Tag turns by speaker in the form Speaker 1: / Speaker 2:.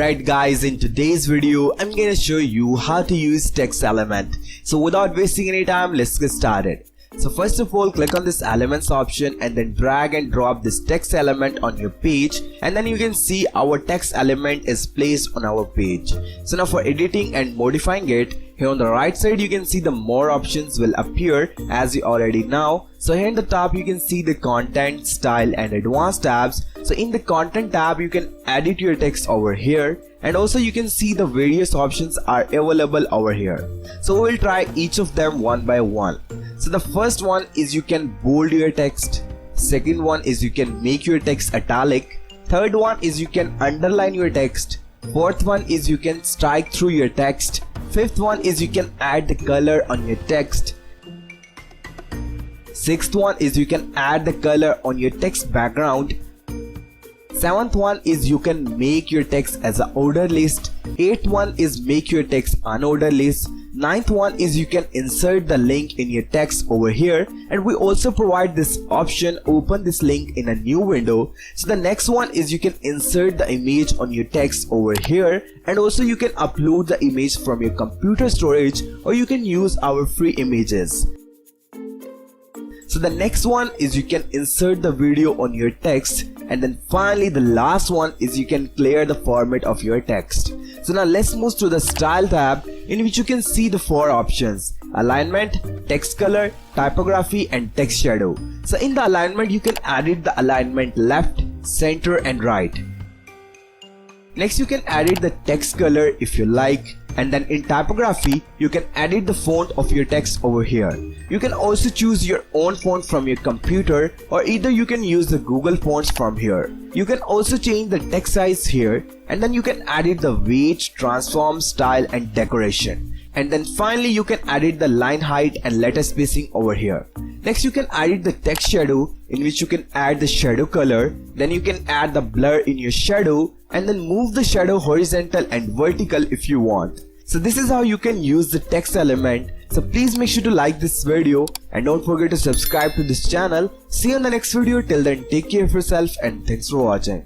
Speaker 1: Alright guys, in today's video, I'm gonna show you how to use text element. So without wasting any time, let's get started. So first of all, click on this elements option and then drag and drop this text element on your page, and then you can see our text element is placed on our page. So now for editing and modifying it, here on the right side you can see the more options will appear as you already know. So here in the top you can see the content, style and advanced tabs. So in the content tab you can edit your text over here, and also you can see the various options are available over here. So we'll try each of them one by one. So the first one is you can bold your text. Second one is you can make your text italic. Third one is you can underline your text. Fourth one is you can strike through your text. Fifth one is you can add the color on your text. Sixth one is you can add the color on your text background. Seventh one is you can make your text as an order list. Eighth one is make your text unordered list. Ninth one is you can insert the link in your text over here, and we also provide this option, open this link in a new window. So the next one is you can insert the image on your text over here, and also you can upload the image from your computer storage, or you can use our free images. So the next one is you can insert the video on your text, and then finally the last one is you can clear the format of your text. So now let's move to the style tab, in which you can see the four options: alignment, text color, typography and text shadow. So in the alignment you can edit the alignment left, center and right. Next you can edit the text color if you like, and then in typography you can edit the font of your text over here. You can also choose your own font from your computer, or either you can use the Google fonts from here. You can also change the text size here, and then you can edit the weight, transform, style and decoration. And then finally you can edit the line height and letter spacing over here. Next you can edit the text shadow, in which you can add the shadow color. Then you can add the blur in your shadow, and then move the shadow horizontal and vertical if you want. So this is how you can use the text element. So please make sure to like this video and don't forget to subscribe to this channel. See you in the next video. Till then, take care of yourself and thanks for watching.